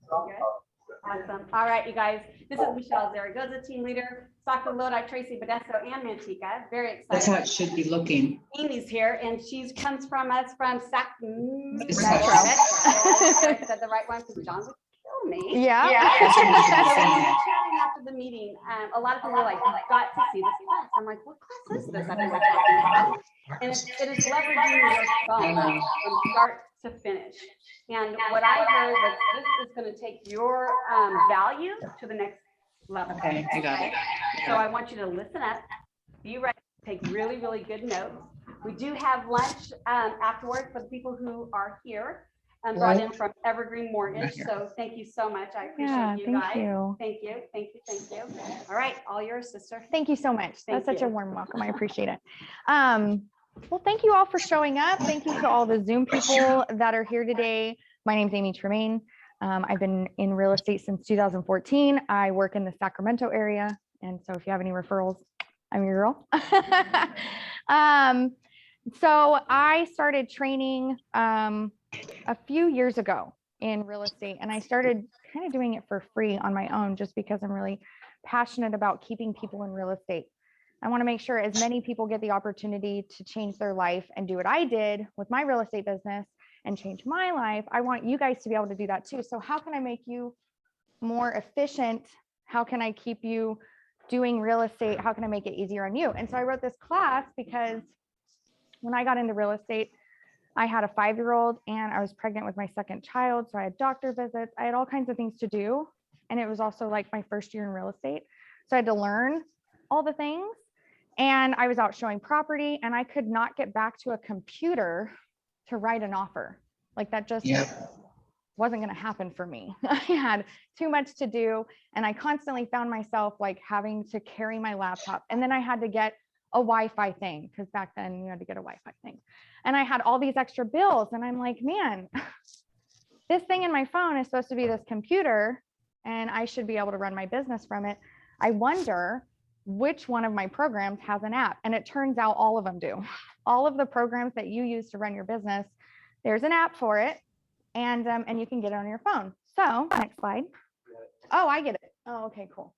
Good. Awesome. All right, you guys. This is Michele, Zaragoza team leader, Soccer Lodi, Tracy Badesso, and Mantika. Very excited. That's how it should be looking. Amy's here, and she comes from us from Metro. I said the right one because John would kill me. Yeah. That's what we should be So saying. we were chatting after the meeting. A lot of people were like, got to see this class. I'm like, what class is this? I've been talking about. And it is leveraging your phone from start to finish. And what I heard was this is going to take your value to the next level. Okay, I got it. So I want you to listen up, be ready, take really, really good notes. We do have lunch afterwards for the people who are here and brought in from Evergreen Mortgage. So thank you so much. I appreciate you guys. Thank you. Thank you. Thank you. All right. All yours, sister. Thank you so much. Thank That's such you. a warm welcome. I appreciate it. Well, thank you all for showing up. Thank you to all the Zoom people that are here today. My name is Amy Tremaine. I've been in real estate since 2014. I work in the Sacramento area. And so if you have any referrals, I'm your girl. So I started training a few years ago in real estate, and I started kind of doing it for free on my own just because I'm really passionate about keeping people in real estate. I want to make sure as many people get the opportunity to change their life and do what I did with my real estate business and change my life. I want you guys to be able to do that too. So how can I make you more efficient? How can I keep you doing real estate? How can I make it easier on you? And so I wrote this class because when I got into real estate, I had a 5-year-old and I was pregnant with my second child. So I had doctor visits. I had all kinds of things to do. And it was also like my first year in real estate. So I had to learn all the things. And I was out showing property and I could not get back to a computer to write an offer. Like that just wasn't going to happen for me. I had too much to do. And I constantly found myself like having to carry my laptop. And then I had to get a Wi-Fi thing because back then you had to get a Wi-Fi thing. And I had all these extra bills. And I'm like, man, this thing in my phone is supposed to be this computer and I should be able to run my business from it. I wonder which one of my programs has an app. And it turns out all of them do. All of the programs that you use to run your business, there's an app for it. And you can get it on your phone. So next slide. Oh, I get it. Oh, okay, cool.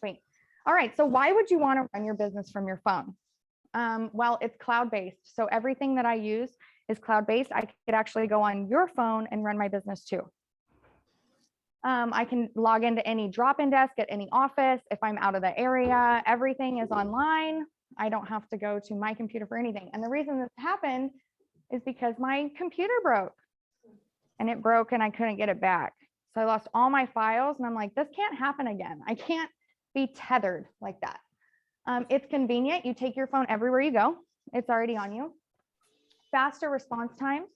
Sweet. All right. So why would you want to run your business from your phone? Well, it's cloud-based. So everything that I use is cloud-based. I could actually go on your phone and run my business too. I can log into any drop-in desk at any office. If I'm out of the area, everything is online. I don't have to go to my computer for anything. And the reason this happened is because my computer broke. And it broke and I couldn't get it back. So I lost all my files and I'm like, this can't happen again. I can't be tethered like that. It's convenient. You take your phone everywhere you go. It's already on you. Faster response times.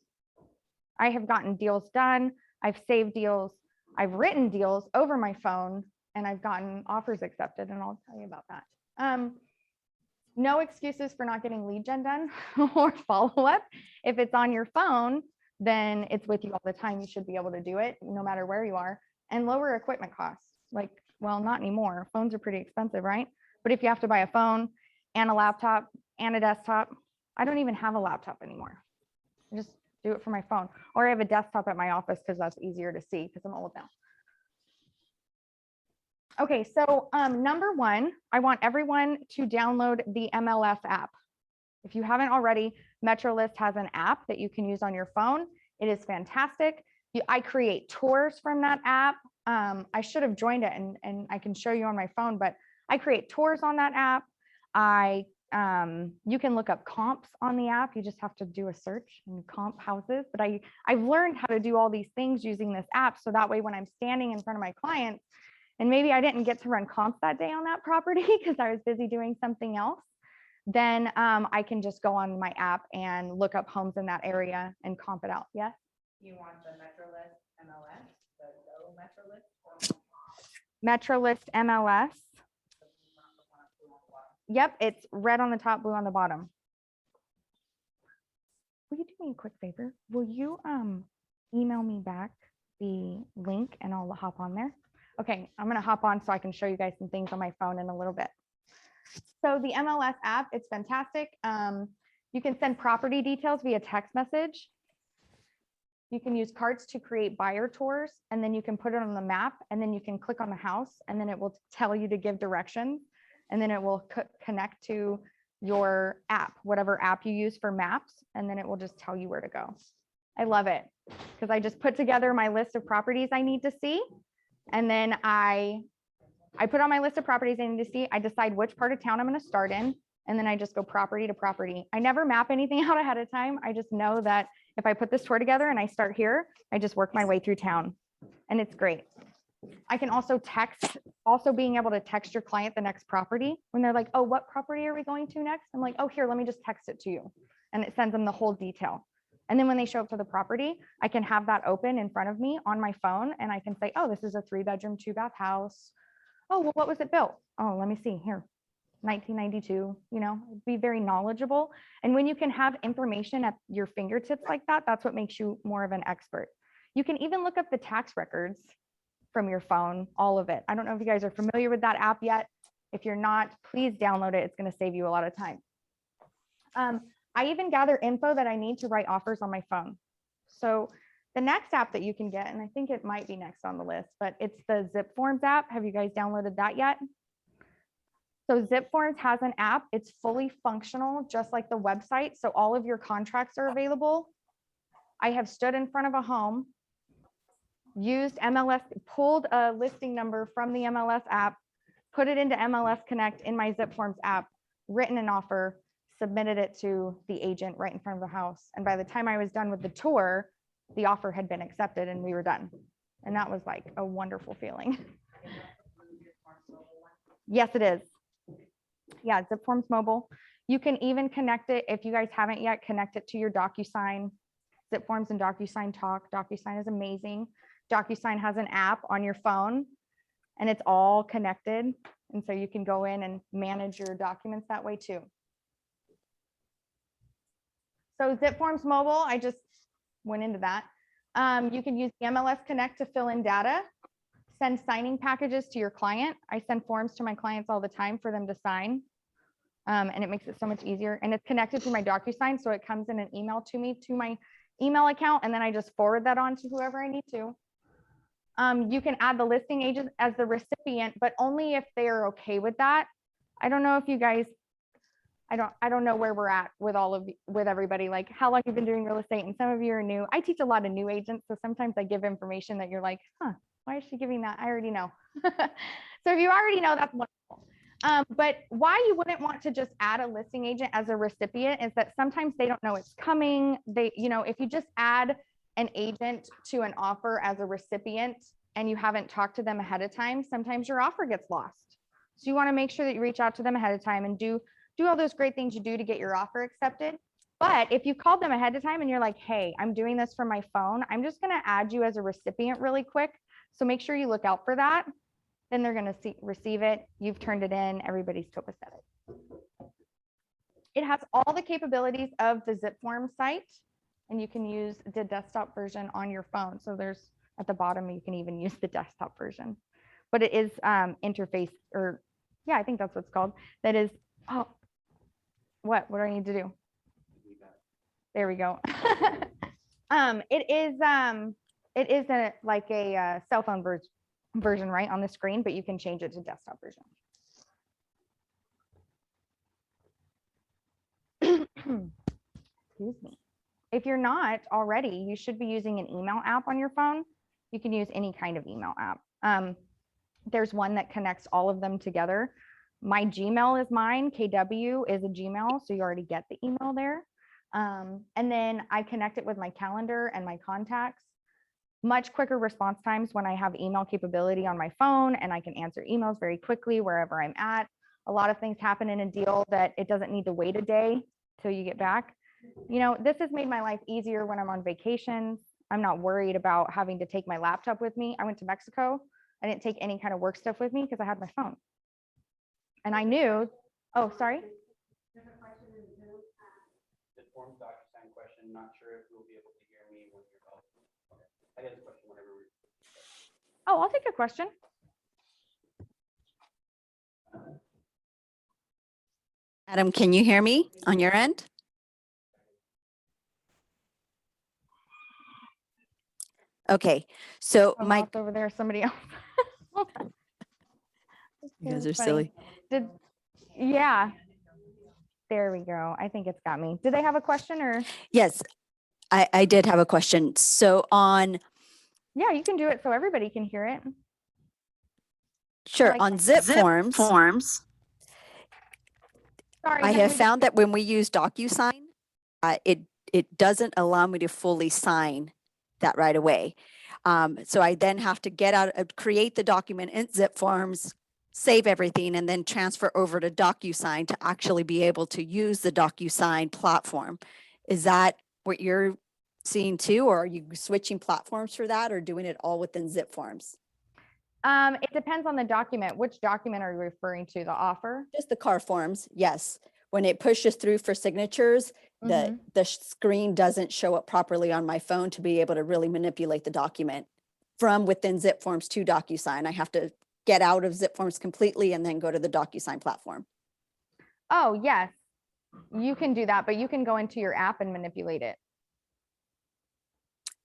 I have gotten deals done. I've saved deals. I've written deals over my phone and I've gotten offers accepted, and I'll tell you about that. No excuses for not getting lead gen done or follow-up. If it's on your phone, then it's with you all the time. You should be able to do it no matter where you are, and lower equipment costs. Like, well, not anymore. Phones are pretty expensive, right? But if you have to buy a phone and a laptop and a desktop, I don't even have a laptop anymore. I just do it for my phone, or I have a desktop at my office because that's easier to see because I'm old now. Okay, so number one, I want everyone to download the MLS app. If you haven't already, MetroList has an app that you can use on your phone. It is fantastic. I create tours from that app. I should have joined it and I can show you on my phone, but I create tours on that app. You can look up comps on the app. You just have to do a search and comp houses. But I've learned how to do all these things using this app. So that way, when I'm standing in front of my clients, and maybe I didn't get to run comps that day on that property because I was busy doing something else, then I can just go on my app and look up homes in that area and comp it out. Yes? You want the MetroList MLS, the Go MetroList? MetroList MLS. Yep, it's red on the top, blue on the bottom. Will you do me a quick favor? Will you email me back the link and I'll hop on there? Okay, I'm gonna hop on so I can show you guys some things on my phone in a little bit. So the MLS app, it's fantastic. You can send property details via text message. You can use cards to create buyer tours, and then you can put it on the map, and then you can click on the house, and then it will tell you to give directions, and then it will connect to your app, whatever app you use for maps, and then it will just tell you where to go. I love it because I just put together my list of properties I need to see, and then I put on my list of properties I need to see. I decide which part of town I'm going to start in, and then I just go property to property. I never map anything out ahead of time. I just know that if I put this tour together and I start here, I just work my way through town, and it's great. I can also text, being able to text your client the next property when they're like, oh, what property are we going to next? I'm like, oh, here, let me just text it to you. And it sends them the whole detail. And then when they show up to the property, I can have that open in front of me on my phone, and I can say, oh, this is a 3-bedroom, 2-bath house. Oh, well, what was it built? Oh, let me see here. 1992, be very knowledgeable. And when you can have information at your fingertips like that, that's what makes you more of an expert. You can even look up the tax records from your phone, all of it. I don't know if you guys are familiar with that app yet. If you're not, please download it. It's going to save you a lot of time. I even gather info that I need to write offers on my phone. So the next app that you can get, and I think it might be next on the list, but it's the Zip Forms app. Have you guys downloaded that yet? So Zip Forms has an app. It's fully functional, just like the website. So all of your contracts are available. I have stood in front of a home, used MLS, pulled a listing number from the MLS app, put it into MLS Connect in my Zip Forms app, written an offer, submitted it to the agent right in front of the house. And by the time I was done with the tour, the offer had been accepted and we were done. And that was like a wonderful feeling. Yes, it is. Yeah, Zip Forms mobile. You can even connect it, if you guys haven't yet, connect it to your Docusign. Zip Forms and Docusign talk. Docusign is amazing. Docusign has an app on your phone and it's all connected. And so you can go in and manage your documents that way too. So Zip Forms mobile, I just went into that. You can use the MLS Connect to fill in data, send signing packages to your client. I send forms to my clients all the time for them to sign. And it makes it so much easier. And it's connected to my Docusign. So it comes in an email to me, to my email account, and then I just forward that on to whoever I need to. You can add the listing agent as the recipient, but only if they are okay with that. I don't know if you guys, I don't know where we're at with everybody, like how long you've been doing real estate, and some of you are new. I teach a lot of new agents, so sometimes I give information that you're like, huh, why is she giving that? I already know. So if you already know, that's wonderful. But why you wouldn't want to just add a listing agent as a recipient is that sometimes they don't know it's coming. If you just add an agent to an offer as a recipient and you haven't talked to them ahead of time, sometimes your offer gets lost. So you want to make sure that you reach out to them ahead of time and do all those great things you do to get your offer accepted. But if you called them ahead of time and you're like, hey, I'm doing this from my phone, I'm just going to add you as a recipient really quick. So make sure you look out for that. Then they're going to receive it. You've turned it in. Everybody's copacetic. It has all the capabilities of the Zip Forms site, and you can use the desktop version on your phone. So there's at the bottom, you can even use the desktop version, but it is interface, or yeah, I think that's what it's called. That is, oh, what do I need to do? There we go. It is like a cell phone version right on the screen, but you can change it to desktop version. Excuse me. If you're not already, you should be using an email app on your phone. You can use any kind of email app. There's one that connects all of them together. My Gmail is mine. KW is a Gmail, so you already get the email there. And then I connect it with my calendar and my contacts. Much quicker response times when I have email capability on my phone, and I can answer emails very quickly wherever I'm at. A lot of things happen in a deal that it doesn't need to wait a day till you get back. This has made my life easier when I'm on vacations. I'm not worried about having to take my laptop with me. I went to Mexico. I didn't take any kind of work stuff with me because I had my phone. And I knew, oh, sorry. The form Docusign question, not sure if you'll be able to hear me when you're out. Okay. I get a question whenever we're. Oh, I'll take a question. Adam, can you hear me on your end? Okay, so A my, mouse over there, somebody else. Hold on. you guys This are is funny. silly. Yeah. There we go. I think it's got me. Did they have a question or? Yes, I did have a question. So on, Yeah, you can do it so everybody can hear it. sure, like on zip forms, Sorry. I then have we- found that when we use Docusign, it doesn't allow me to fully sign that right away. So I then have to get out, create the document in zip forms, save everything, and then transfer over to Docusign to actually be able to use the Docusign platform. Is that what you're seeing too, or are you switching platforms for that, or doing it all within zip forms? It depends on the document. Which document are you referring to? The offer? Just the car forms, yes. When it pushes through for signatures, Mhm. the screen doesn't show up properly on my phone to be able to really manipulate the document from within zip forms to DocuSign. I have to get out of zip forms completely and then go to the DocuSign platform. Oh, yes. You can do that, but you can go into your app and manipulate it.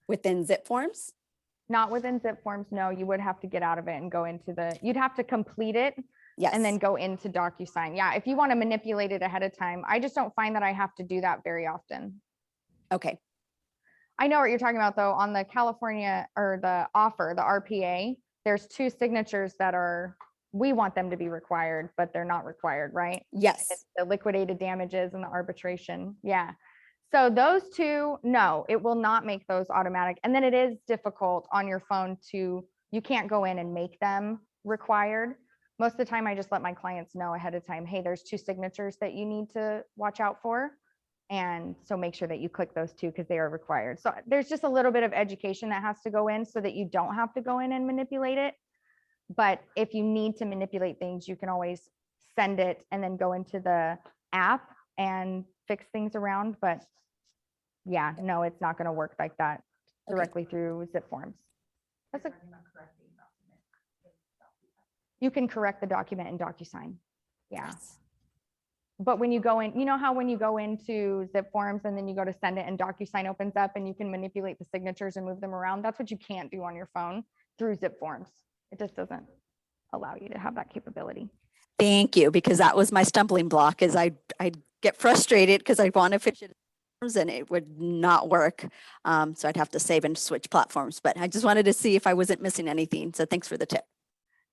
Within zip forms? Not within zip forms. No, you would have to get out of it and go into you'd have to complete it Yes. and then go into DocuSign. Yeah, if you want to manipulate it ahead of time. I just don't find that I have to do that very often. Okay. I know what you're talking about though. On the California or the offer, the RPA, there's 2 signatures that we want them to be required, but they're not required, right? Yes. It's the liquidated damages and the arbitration. Yeah. So those 2, no, it will not make those automatic. And then it is difficult on your phone you can't go in and make them required. Most of the time, I just let my clients know ahead of time, hey, there's 2 signatures that you need to watch out for. And so make sure that you click those 2 because they are required. So there's just a little bit of education that has to go in so that you don't have to go in and manipulate it. But if you need to manipulate things, you can always send it and then go into the app and fix things around. But yeah, no, it's not going to work like that directly through zip forms. You can correct the document in DocuSign. Yeah. Yes. But when you go in, you know how when you go into zip forms and then you go to send it and DocuSign opens up and you can manipulate the signatures and move them around. That's what you can't do on your phone through zip forms. It just doesn't allow you to have that capability. Thank you, because that was my stumbling block. Is I get frustrated because I want to finish it and it would not work. So I'd have to save and switch platforms. But I just wanted to see if I wasn't missing anything. So thanks for the tip.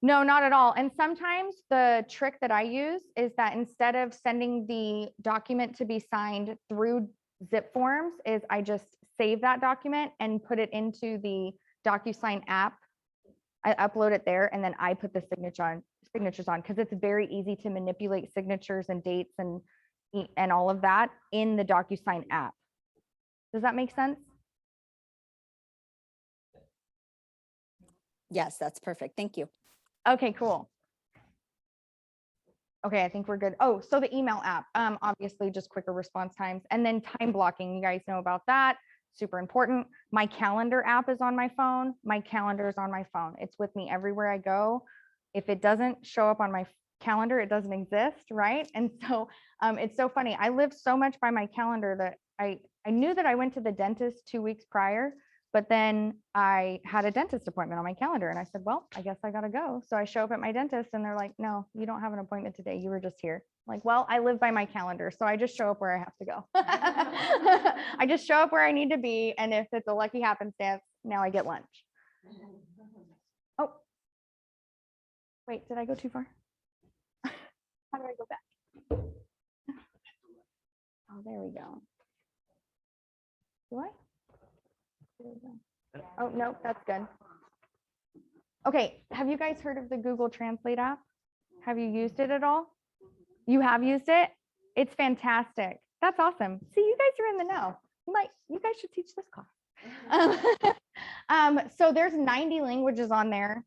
No, not at all. And sometimes the trick that I use is that instead of sending the document to be signed through zip forms, is I just save that document and put it into the DocuSign app. I upload it there and then I put the signatures on because it's very easy to manipulate signatures and dates and all of that in the DocuSign app. Does that make sense? Yes, that's perfect. Thank you. Okay, cool. Okay, I think we're good. Oh, so the email app, obviously just quicker response times and then time blocking. You guys know about that. Super important. My calendar app is on my phone. My calendar is on my phone. It's with me everywhere I go. If it doesn't show up on my calendar, it doesn't exist, right? And so it's so funny. I live so much by my calendar that I knew that I went to the dentist 2 weeks prior, but then I had a dentist appointment on my calendar and I said, well, I guess I gotta go. So I show up at my dentist and they're like, no, you don't have an appointment today. You were just here. I'm like, well, I live by my calendar. So I just show up where I have to go. I just show up where I need to be. And if it's a lucky happenstance, now I get lunch. Oh, wait, did I go too far? How do I go back? Oh, there we go. Do I? There we go. Oh, no, that's good. Okay, have you guys heard of the Google Translate app? Have you used it at all? You have used it? It's fantastic. That's awesome. See, you guys are in the know. You guys should teach this class. So there's 90 languages on there.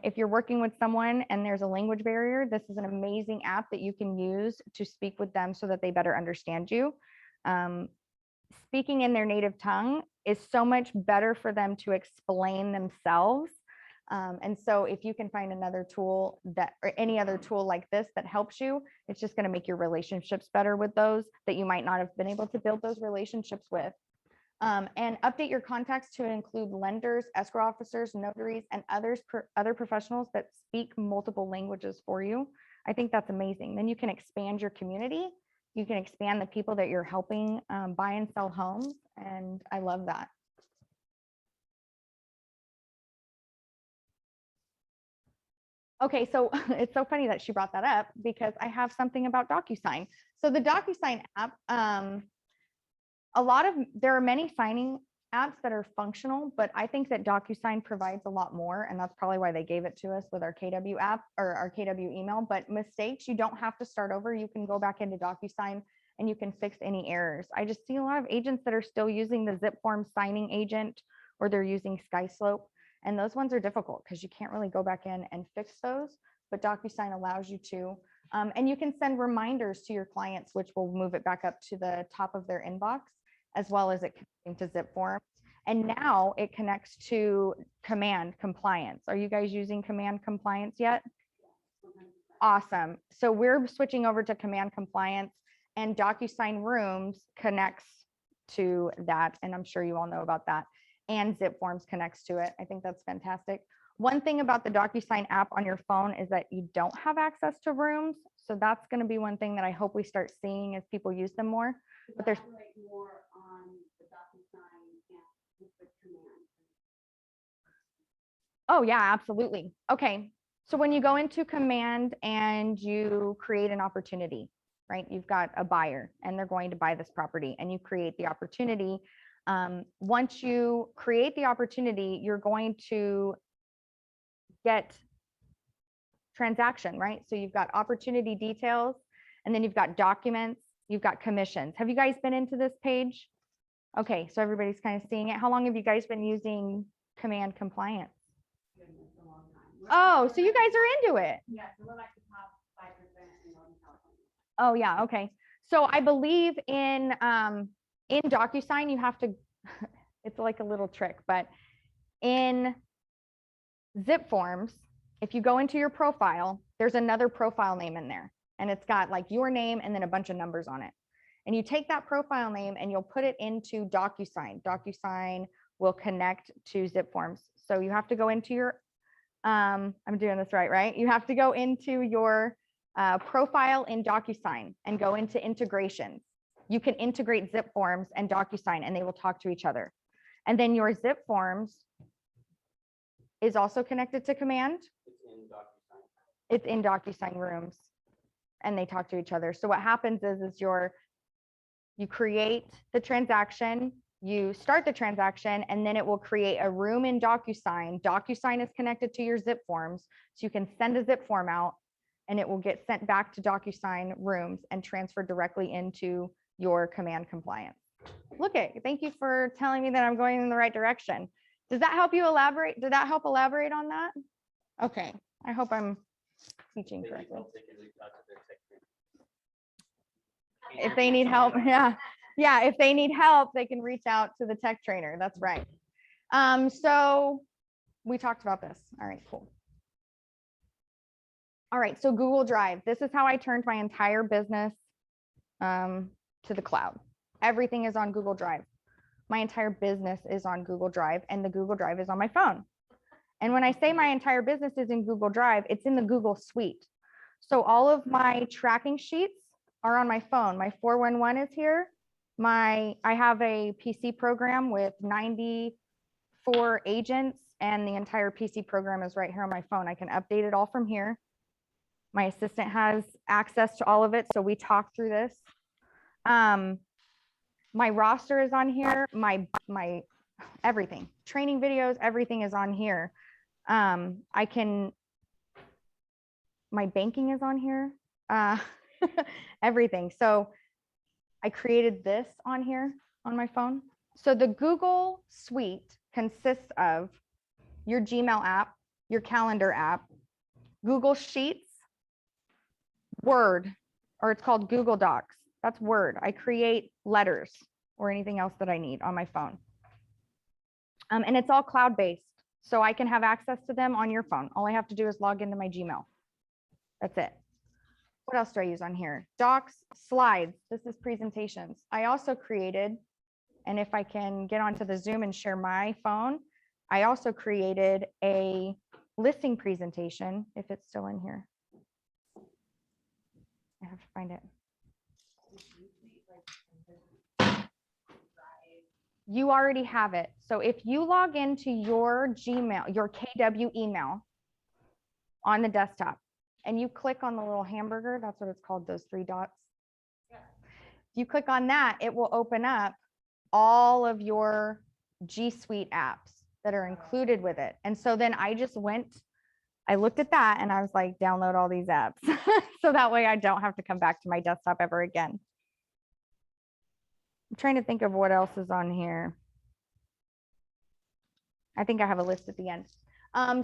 If you're working with someone and there's a language barrier, this is an amazing app that you can use to speak with them so that they better understand you. Speaking in their native tongue is so much better for them to explain themselves. And so if you can find another tool or any other tool like this that helps you, it's just going to make your relationships better with those that you might not have been able to build those relationships with And update your contacts to include lenders, escrow officers, notaries, and other professionals that speak multiple languages for you. I think that's amazing. Then you can expand your community. You can expand the people that you're helping buy and sell homes. And I love that. Okay, so it's so funny that she brought that up because I have something about Docusign. So the Docusign app, there are many signing apps that are functional, but I think that Docusign provides a lot more, and that's probably why they gave it to us with our KW app or our KW email. But mistakes, you don't have to start over. You can go back into Docusign and you can fix any errors. I just see a lot of agents that are still using the zip form signing agent, or they're using SkySlope. And those ones are difficult because you can't really go back in and fix those, but Docusign allows you to. And you can send reminders to your clients, which will move it back up to the top of their inbox, as well as it connecting to zip form. And now it connects to command compliance. Are you guys using command compliance yet? Awesome. So we're switching over to command compliance, and Docusign Rooms connects to that. And I'm sure you all know about that. And zip forms connects to it. I think that's fantastic. One thing about the Docusign app on your phone is that you don't have access to rooms. So that's going to be one thing that I hope we start seeing as people use them more. But there's more on the Docusign and the command. Oh yeah, absolutely. Okay. So when you go into command and you create an opportunity, right? You've got a buyer and they're going to buy this property, and you create the opportunity. Once you create the opportunity, you're going to get transaction, right? So you've got opportunity details, and then you've got documents, you've got commissions. Have you guys been into this page? Okay, so everybody's kind of seeing it. How long have you guys been using command compliance? A long time. Oh, so you guys are into it. Yeah, so we're like the top 5% in Northern California. Oh yeah, okay. So I believe in Docusign, you have to, it's like a little trick, but in zip forms, if you go into your profile, there's another profile name in there, and it's got like your name and then a bunch of numbers on it. And you take that profile name and you'll put it into Docusign. Docusign will connect to zip forms. So you have to go into your, I'm doing this right? You have to go into your profile in Docusign and go into integrations. You can integrate zip forms and Docusign, and they will talk to each other. And then your zip forms is also connected to command. It's in Docusign Rooms, and they talk to each other. So what happens is you create the transaction, you start the transaction, and then it will create a room in Docusign. Docusign is connected to your zip forms, so you can send a zip form out, and it will get sent back to Docusign Rooms and transferred directly into your command compliance. Thank you for telling me that I'm going in the right direction. Does that help you elaborate? Did that help elaborate on that? Okay, I hope I'm teaching correctly. If they need help, yeah, if they need help, they can reach out to the tech trainer. That's right. So we talked about this. All right, cool. All right, so Google Drive. This is how I turned my entire business to the cloud. Everything is on Google Drive. My entire business is on Google Drive, and the Google Drive is on my phone. And when I say my entire business is in Google Drive, it's in the Google Suite. So all of my tracking sheets are on my phone. My 411 is here. I have a PC program with 94 agents, and the entire PC program is right here on my phone. I can update it all from here. My assistant has access to all of it, so we talk through this. My roster is on here. My everything, training videos, everything is on here. My banking is on here. Everything. So I created this on here on my phone. So the Google Suite consists of your Gmail app, your calendar app, Google Sheets, Word, or it's called Google Docs. That's Word. I create letters or anything else that I need on my phone. And it's all cloud-based, so I can have access to them on your phone. All I have to do is log into my Gmail. That's it. What else do I use on here? Docs, slides. This is presentations. I also created And if I can get onto the Zoom and share my phone, I also created a listing presentation, if it's still in here. I have to find it. You already have it. So if you log into your Gmail, your KW email on the desktop, and you click on the little hamburger, that's what it's called, those 3 dots. You click on that, it will open up all of your G Suite apps that are included with it. And so then I just I looked at that and I was like, download all these apps. So that way I don't have to come back to my desktop ever again. I'm trying to think of what else is on here. I think I have a list at the end.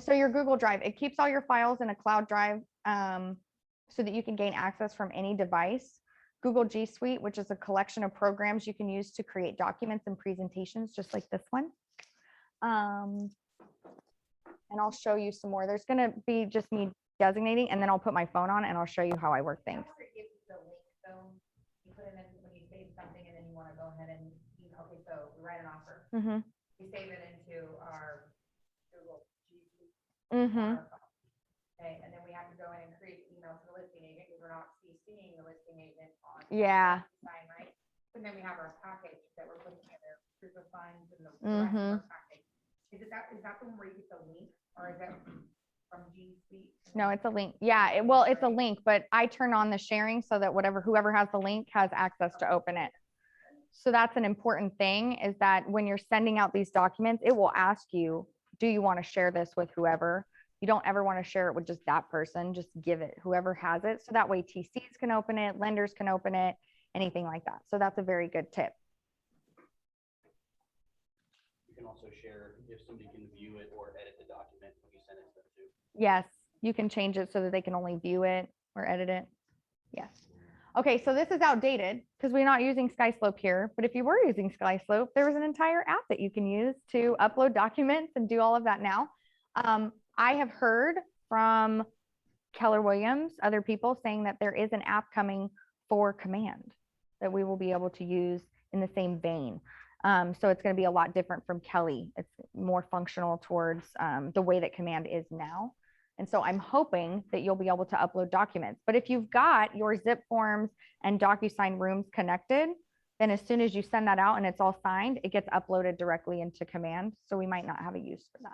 So your Google Drive, it keeps all your files in a cloud drive so that you can gain access from any device. Google G Suite, which is a collection of programs you can use to create documents and presentations, just like this one. And I'll show you some more. There's gonna be just me designating, and then I'll put my phone on and I'll show you how I work things. The link, so you put it in when you save something and then you want to go ahead and, okay, so we write an offer. Mm-hmm. We save it into our Google G Suite. Mm-hmm. Okay, and then we have to go in and create emails to the listing agent because we're not CCing the listing agent on. Yeah. Docusign, right? And then we have our package that we're putting together, proof of funds and the rest Mm-hmm. of our package. Is that the one where you get the link, or is that from G Suite? No, it's a link. Yeah, well, it's a link, but I turn on the sharing so that whoever has the link has access to open it. So that's an important thing, is that when you're sending out these documents, it will ask you, do you want to share this with whoever? You don't ever want to share it with just that person, just give it, whoever has it. So that way TCs can open it, lenders can open it, anything like that. So that's a very good tip. You can also share if somebody can view it or edit the document when you send it to them too. Yes, you can change it so that they can only view it or edit it. Yes. Okay, so this is outdated because we're not using SkySlope here, but if you were using SkySlope, there was an entire app that you can use to upload documents and do all of that now. I have heard from Keller Williams, other people saying that there is an app coming for Command that we will be able to use in the same vein. So it's going to be a lot different from Kelly. It's more functional towards the way that Command is now. And so I'm hoping that you'll be able to upload documents. But if you've got your zip forms and Docusign rooms connected, then as soon as you send that out and it's all signed, it gets uploaded directly into Command. So we might not have a use for that.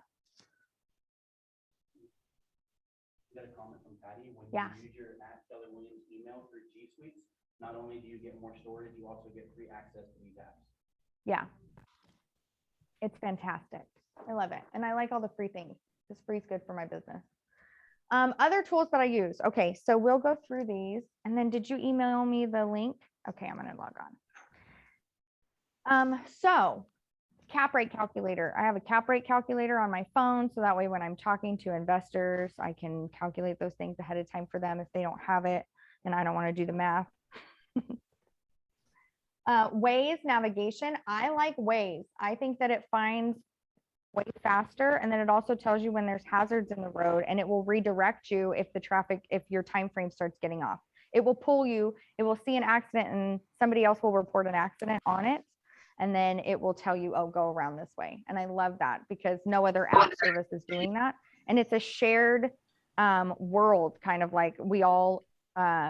You got a comment from Patty. When Yeah. you use your Keller Williams email through G Suites, not only do you get more storage, you also get free access to these apps. Yeah. It's fantastic. I love it. And I like all the free things. This free is good for my business. Other tools that I use. Okay, so we'll go through these. And then did you email me the link? Okay, I'm going to log on. So cap rate calculator. I have a cap rate calculator on my phone. So that way when I'm talking to investors, I can calculate those things ahead of time for them if they don't have it and I don't want to do the math. Waze Navigation. I like Waze. I think that it finds way faster, and then it also tells you when there's hazards in the road, and it will redirect you if your time frame starts getting off. It will pull you, it will see an accident and somebody else will report an accident on it, and then it will tell you, oh, go around this way. And I love that because no other app service is doing that. And it's a shared world, kind of like we all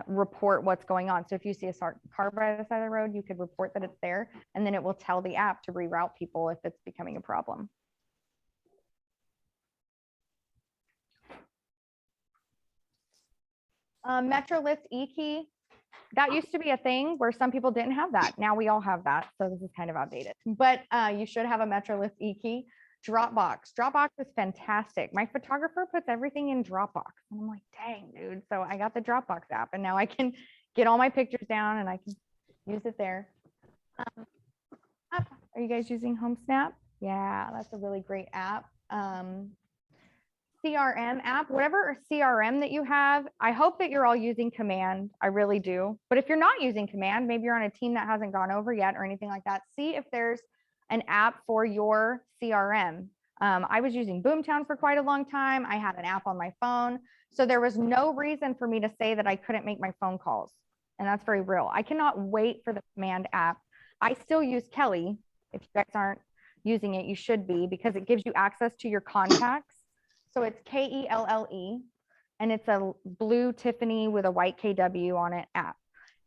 report what's going on. So if you see a car by the side of the road, you could report that it's there, and then it will tell the app to reroute people if it's becoming a problem. MetroList eKey, that used to be a thing where some people didn't have that. Now we all have that. So this is kind of outdated, but you should have a MetroList eKey. Dropbox. Dropbox is fantastic. My photographer puts everything in Dropbox. And I'm like, dang, dude. So I got the Dropbox app and now I can get all my pictures down and I can use it there. Are you guys using HomeSnap? Yeah, that's a really great app. CRM app, whatever CRM that you have, I hope that you're all using Command. I really do. But if you're not using Command, maybe you're on a team that hasn't gone over yet or anything like that, see if there's an app for your CRM. I was using Boomtown for quite a long time. I had an app on my phone. So there was no reason for me to say that I couldn't make my phone calls. And that's very real. I cannot wait for the Command app. I still use Kelly If you guys aren't using it, you should be, because it gives you access to your contacts. So it's Kelle, and it's a blue Tiffany with a white KW on it app.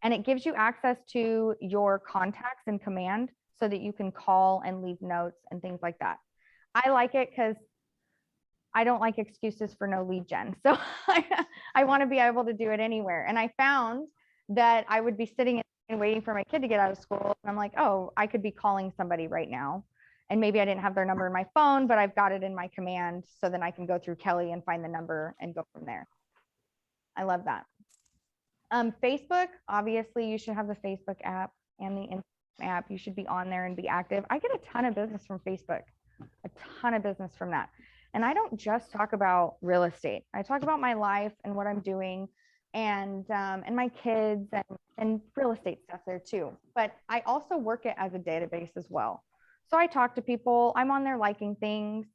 And it gives you access to your contacts in command so that you can call and leave notes and things like that. I like it because I don't like excuses for no lead gen. So I want to be able to do it anywhere. And I found that I would be sitting and waiting for my kid to get out of school. And I'm like, oh, I could be calling somebody right now. And maybe I didn't have their number in my phone, but I've got it in my command. So then I can go through Kelly and find the number and go from there. I love that. Facebook, obviously you should have the Facebook app and the Instagram app. You should be on there and be active. I get a ton of business from Facebook, a ton of business from that. And I don't just talk about real estate. I talk about my life and what I'm doing, and my kids and real estate stuff there too. But I also work it as a database as well. So I talk to people, I'm on there liking things.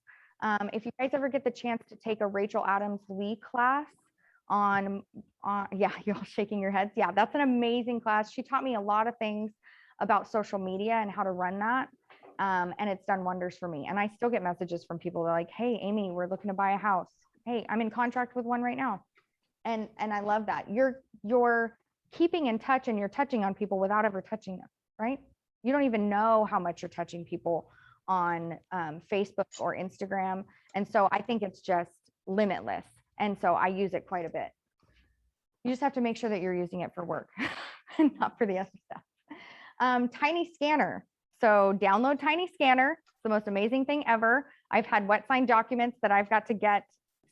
If you guys ever get the chance to take a Rachel Adams Lee class on, yeah, you're all shaking your heads. Yeah, that's an amazing class. She taught me a lot of things about social media and how to run that. And it's done wonders for me. And I still get messages from people that are like, hey, Amy, we're looking to buy a house. Hey, I'm in contract with one right now. And I love that. You're keeping in touch and you're touching on people without ever touching them, right? You don't even know how much you're touching people on Facebook or Instagram. And so I think it's just limitless. And so I use it quite a bit. You just have to make sure that you're using it for work and not for the other stuff. Tiny Scanner. So download Tiny Scanner. It's the most amazing thing ever. I've had wet sign documents that I've got to get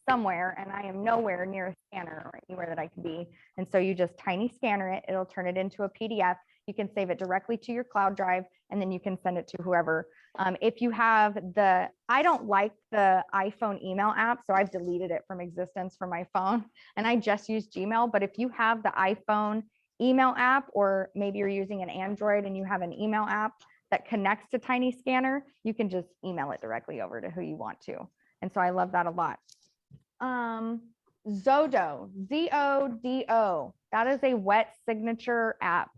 somewhere, and I am nowhere near a scanner or anywhere that I can be. And so you just Tiny Scanner it. It'll turn it into a PDF. You can save it directly to your cloud drive, and then you can send it to whoever. If you have I don't like the iPhone email app, so I've deleted it from existence from my phone, and I just use Gmail. But if you have the iPhone email app, or maybe you're using an Android and you have an email app that connects to Tiny Scanner, you can just email it directly over to who you want to. And so I love that a lot. Zodo, Z-O-D-O, that is a wet signature app.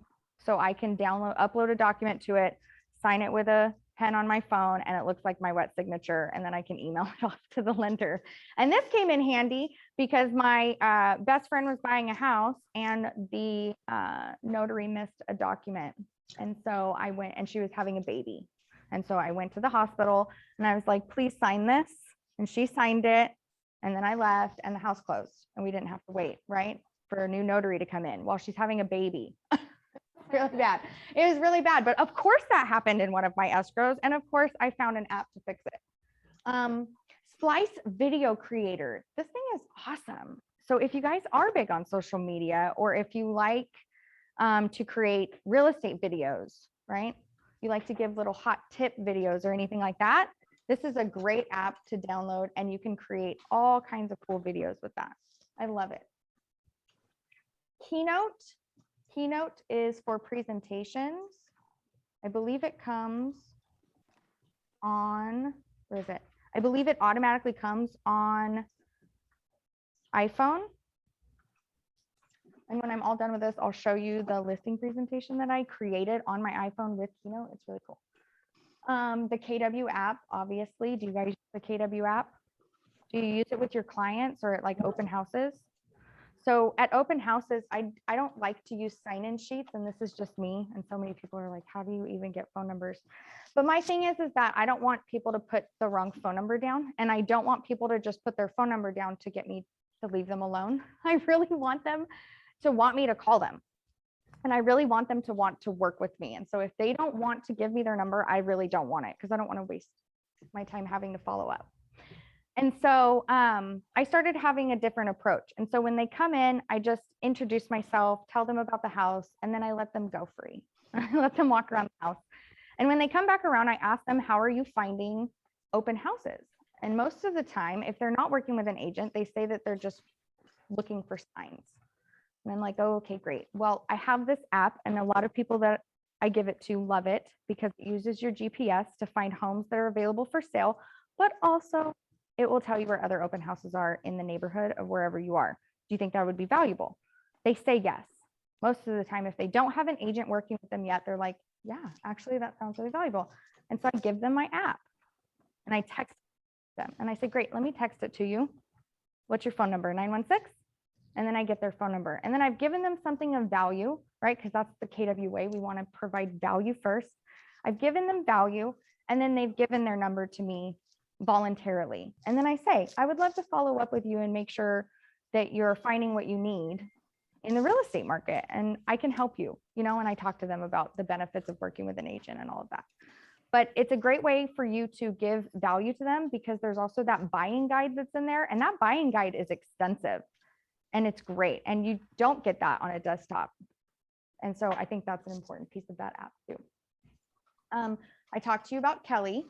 So I can upload a document to it, sign it with a pen on my phone, and it looks like my wet signature, and then I can email it off to the lender. And this came in handy because my best friend was buying a house, and the notary missed a document. And so I went, and she was having a baby. And so I went to the hospital and I was like, please sign this. And she signed it. And then I left, and the house closed, and we didn't have to wait, right, for a new notary to come in while she's having a baby. Really bad. It was really bad. But of course that happened in one of my escrows. And of course I found an app to fix it. Splice Video Creator. This thing is awesome. So if you guys are big on social media, or if you like to create real estate videos, right? You like to give little hot tip videos or anything like that, this is a great app to download, and you can create all kinds of cool videos with that. I love it. Keynote is for presentations. I believe it comes on, where is it? I believe it automatically comes on iPhone. And when I'm all done with this, I'll show you the listing presentation that I created on my iPhone with Keynote. It's really cool. The KW app, obviously. Do you guys use the KW app? Do you use it with your clients or at like open houses? So at open houses, I don't like to use sign-in sheets, and this is just me. And so many people are like, how do you even get phone numbers? But my thing is that I don't want people to put the wrong phone number down, and I don't want people to just put their phone number down to get me to leave them alone. I really want them to want me to call them. And I really want them to want to work with me. And so if they don't want to give me their number, I really don't want it, because I don't want to waste my time having to follow up. And so I started having a different approach. And so when they come in, I just introduce myself, tell them about the house, and then I let them go free. I let them walk around the house. And when they come back around, I ask them, how are you finding open houses? And most of the time, if they're not working with an agent, they say that they're just looking for signs. And I'm like, oh, okay, great. Well, I have this app, and a lot of people that I give it to love it because it uses your GPS to find homes that are available for sale, but also it will tell you where other open houses are in the neighborhood of wherever you are. Do you think that would be valuable? They say yes. Most of the time, if they don't have an agent working with them yet, they're like, yeah, actually, that sounds really valuable. And so I give them my app and I text them and I say, great, let me text it to you. What's your phone number? 916? And then I get their phone number. And then I've given them something of value, right? Because that's the KW way. We want to provide value first. I've given them value, and then they've given their number to me voluntarily. And then I say, I would love to follow up with you and make sure that you're finding what you need in the real estate market. And I can help you, and I talk to them about the benefits of working with an agent and all of that. But it's a great way for you to give value to them, because there's also that buying guide that's in there. And that buying guide is extensive and it's great. And you don't get that on a desktop. And so I think that's an important piece of that app too. I talked to you about Kelly.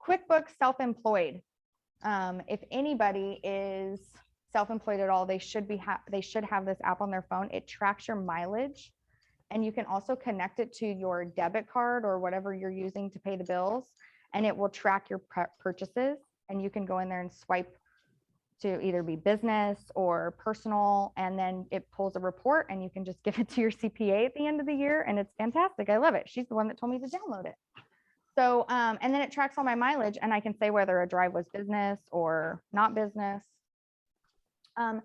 Quickbooks Self-Employed. If anybody is self-employed at all, they should have this app on their phone. It tracks your mileage, and you can also connect it to your debit card or whatever you're using to pay the bills, and it will track your purchases. And you can go in there and swipe to either be business or personal, and then it pulls a report, and you can just give it to your CPA at the end of the year, and it's fantastic. I love it. She's the one that told me to download it. So, and then it tracks all my mileage, and I can say whether a drive was business or not business. And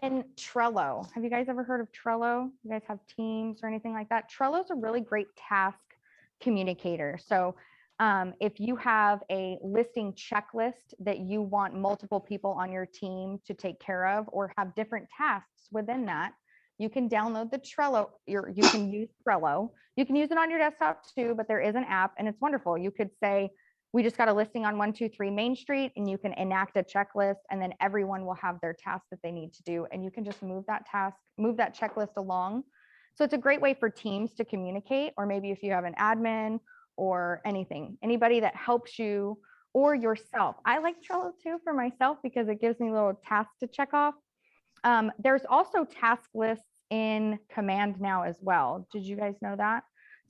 then Trello. Have you guys ever heard of Trello? You guys have Teams or anything like that? Trello is a really great task communicator. So if you have a listing checklist that you want multiple people on your team to take care of, or have different tasks within that, you can download the Trello. You can use Trello. You can use it on your desktop too, but there is an app and it's wonderful. You could say, we just got a listing on 123 Main Street, and you can enact a checklist, and then everyone will have their task that they need to do. And you can just move that checklist along. So it's a great way for teams to communicate, or maybe if you have an admin or anything, anybody that helps you or yourself. I like Trello too for myself because it gives me little tasks to check off. There's also task lists in Command now as well. Did you guys know that?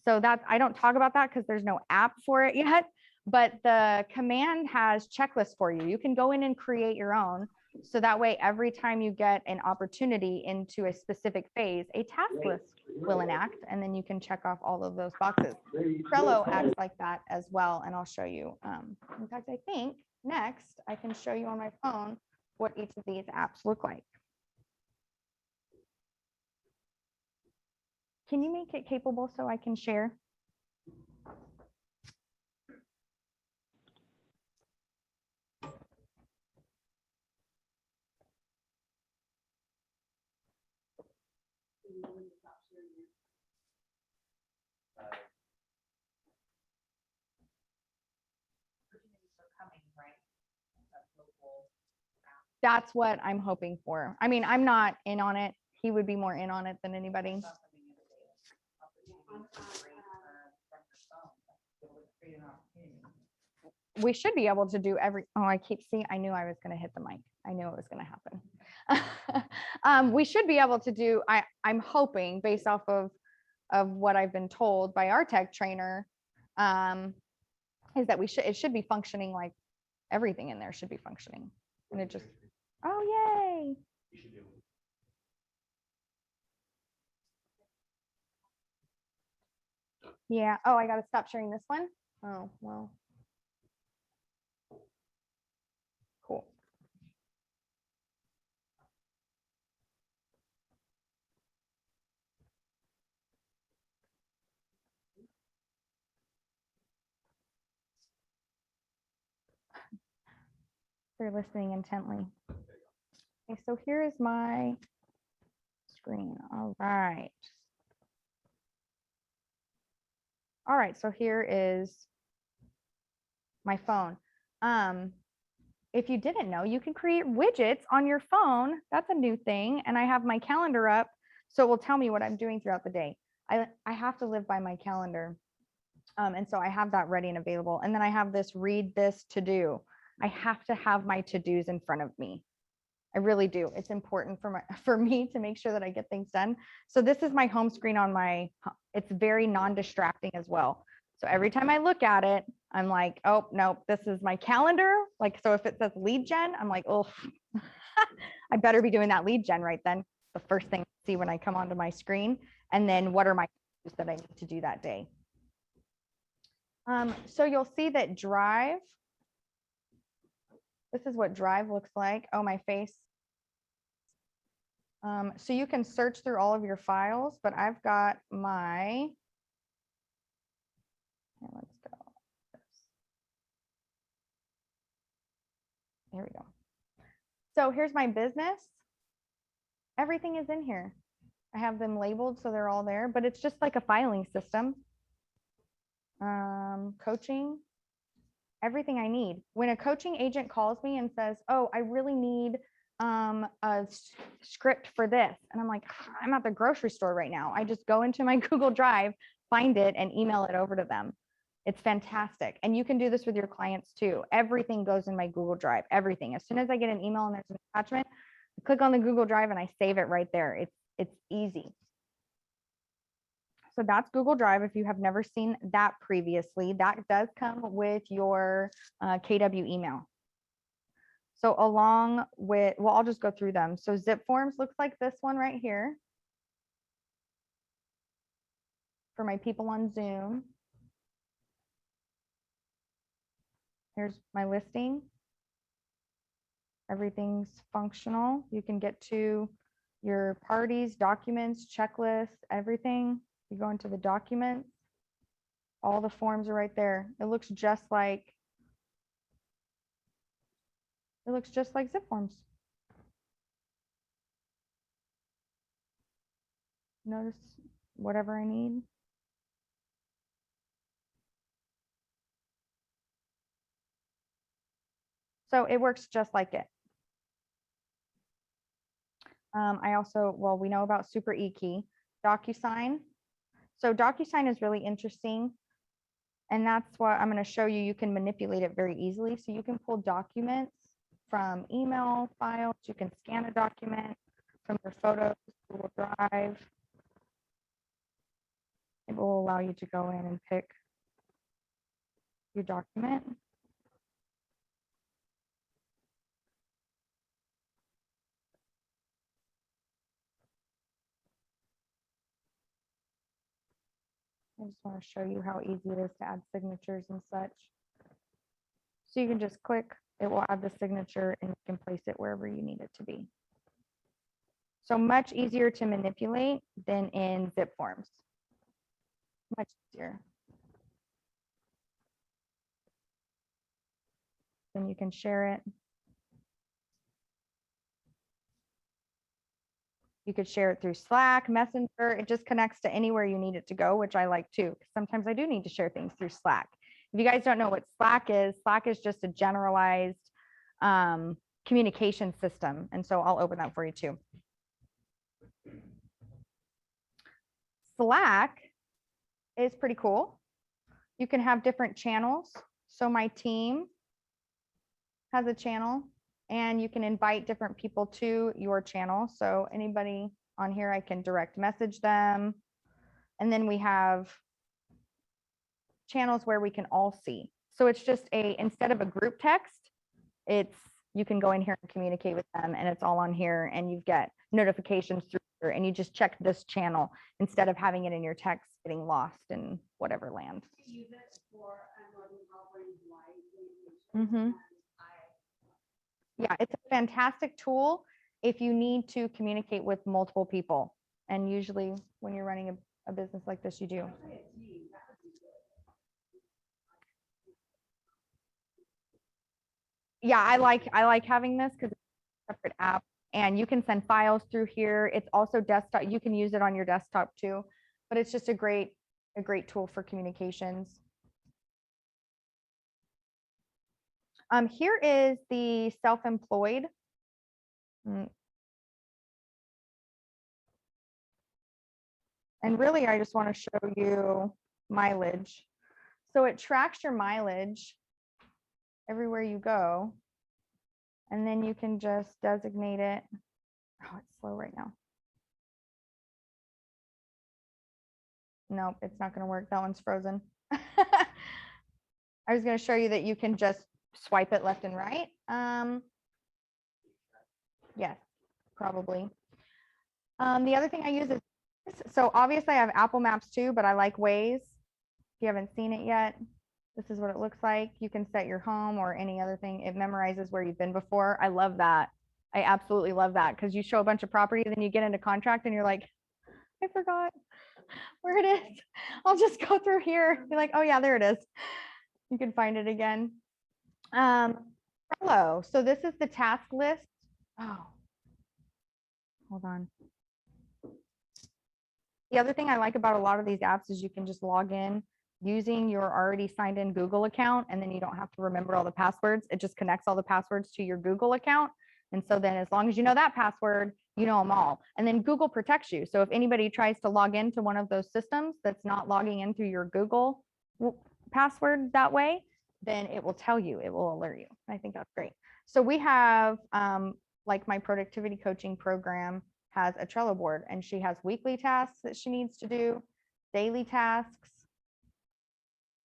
So that I don't talk about that because there's no app for it yet, but the Command has checklists for you. You can go in and create your own. So that way, every time you get an opportunity into a specific phase, a task list will enact, and then you can check off all of those boxes. Trello acts like that as well, and I'll show you. In fact, I think next I can show you on my phone what each of these apps look like. Can you make it capable so I can share? That's what I'm hoping for. I mean, I'm not in on it. He would be more in on it than anybody. We should be able to do I knew I was going to hit the mic. I knew it was going to happen. We should be able to do, I'm hoping, based off of what I've been told by our tech trainer, is that it should be functioning, like everything in there should be functioning. And it just, oh, yay. Yeah. Oh, I got to stop sharing this one. Oh, well. Cool. They're listening intently. Okay, so here is my screen. All right. All right, so here is my phone. If you didn't know, you can create widgets on your phone. That's a new thing. And I have my calendar up, so it will tell me what I'm doing throughout the day. I have to live by my calendar. And so I have that ready and available. And then I have this read this to do. I have to have my to-dos in front of me. I really do. It's important for me to make sure that I get things done. So this is my home screen on it's very non-distracting as well. So every time I look at it, I'm like, oh, no, this is my calendar. Like, so if it says lead gen, I'm like, oh, I better be doing that lead gen right then. The first thing I see when I come onto my screen. And then what are my that I need to do that day? So you'll see that Drive, this is what Drive looks like. Oh, my face. So you can search through all of your files, but I've got my, here, let's go. There we go. So here's my business. Everything is in here. I have them labeled so they're all there, but it's just like a filing system. Coaching, everything I need. When a coaching agent calls me and says, oh, I really need a script for this. And I'm like, I'm at the grocery store right now. I just go into my Google Drive, find it, and email it over to them. It's fantastic. And you can do this with your clients too. Everything goes in my Google Drive, everything. As soon as I get an email and there's an attachment, I click on the Google Drive and I save it right there. It's easy. So that's Google Drive. If you have never seen that previously, that does come with your KW email. So along with, well, I'll just go through them. So zip forms looks like this one right here for my people on Zoom. Here's my listing. Everything's functional. You can get to your parties, documents, checklists, everything. You go into the documents, all the forms are right there. It looks just like zip forms. Notice whatever I need. So it works just like it. I also, well, we know about Super E-Key, Docusign. So Docusign is really interesting. And that's what I'm going to show you. You can manipulate it very easily. So you can pull documents from email files. You can scan a document from your photos, Google Drive. It will allow you to go in and pick your document. I just want to show you how easy it is to add signatures and such. So you can just click, it will add the signature and you can place it wherever you need it to be. So much easier to manipulate than in zip forms. Much easier. Then you can share it. You could share it through Slack, Messenger. It just connects to anywhere you need it to go, which I like too. Sometimes I do need to share things through Slack. If you guys don't know what Slack is just a generalized communication system. And so I'll open that for you too. Slack is pretty cool. You can have different channels. So my team has a channel and you can invite different people to your channel. So anybody on here, I can direct message them. And then we have channels where we can all see. So it's just instead of a group text, you can go in here and communicate with them and it's all on here and you get notifications through here and you just check this channel instead of having it in your text getting lost in whatever land. Use it for Yeah, it's a fantastic tool if you need to communicate with multiple people. And usually when you're running a business like this, you do. Yeah, I like having this because it's a separate app and you can send files through here. It's also desktop. You can use it on your desktop too, but it's just a great tool for communications. Here is the self-employed. And really, I just want to show you mileage. So it tracks your mileage everywhere you go. And then you can just designate it. Oh, it's slow right now. Nope, it's not going to work. That one's frozen. I was going to show you that you can just swipe it left and right. Yes, probably. The other thing I use is, so obviously I have Apple Maps too, but I like Waze. If you haven't seen it yet, This is what it looks like. You can set your home or any other thing. It memorizes where you've been before. I love that. I absolutely love that because you show a bunch of property, then you get into contract and you're like, I forgot where it is. I'll just go through here. Be like, oh yeah, there it is. You can find it again. Trello. So this is the task list. Oh, hold on. The other thing I like about a lot of these apps is you can just log in using your already signed in Google account, and then you don't have to remember all the passwords. It just connects all the passwords to your Google account. And so then as long as you know that password, you know them all. And then Google protects you. So if anybody tries to log into one of those systems that's not logging in through your Google password that way, then it will tell you, it will alert you. I think that's great. So we have like my productivity coaching program has a Trello board, and she has weekly tasks that she needs to do, daily tasks,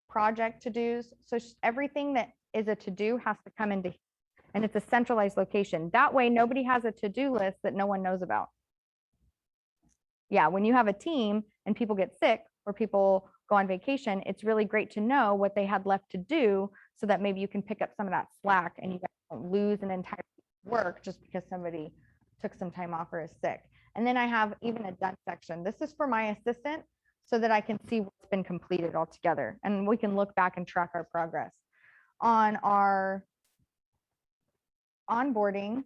project to-dos. So everything that is a to-do has to come into, and it's a centralized location. That way, nobody has a to-do list that no one knows about. Yeah, when you have a team and people get sick or people go on vacation, it's really great to know what they had left to do so that maybe you can pick up some of that slack and you don't lose an entire work just because somebody took some time off or is sick. And then I have even a done section. This is for my assistant so that I can see what's been completed all together, and we can look back and track our progress. On our onboarding,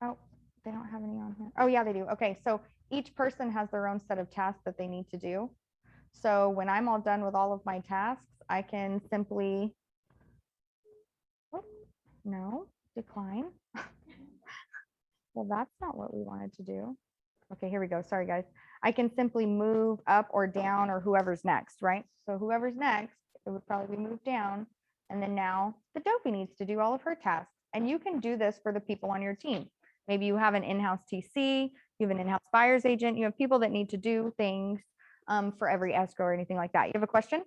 oh, they don't have any on here. Oh yeah, they do. Okay, so each person has their own set of tasks that they need to do. So when I'm all done with all of my tasks, I can simply, oh, no, decline. Well, that's not what we wanted to do. Okay, here we go. Sorry, guys. I can simply move up or down or whoever's next, right? So whoever's next, it would probably be moved down. And then now the Dopey needs to do all of her tasks. And you can do this for the people on your team. Maybe you have an in-house TC, you have an in-house buyer's agent, you have people that need to do things for every escrow or anything like that. You have a question?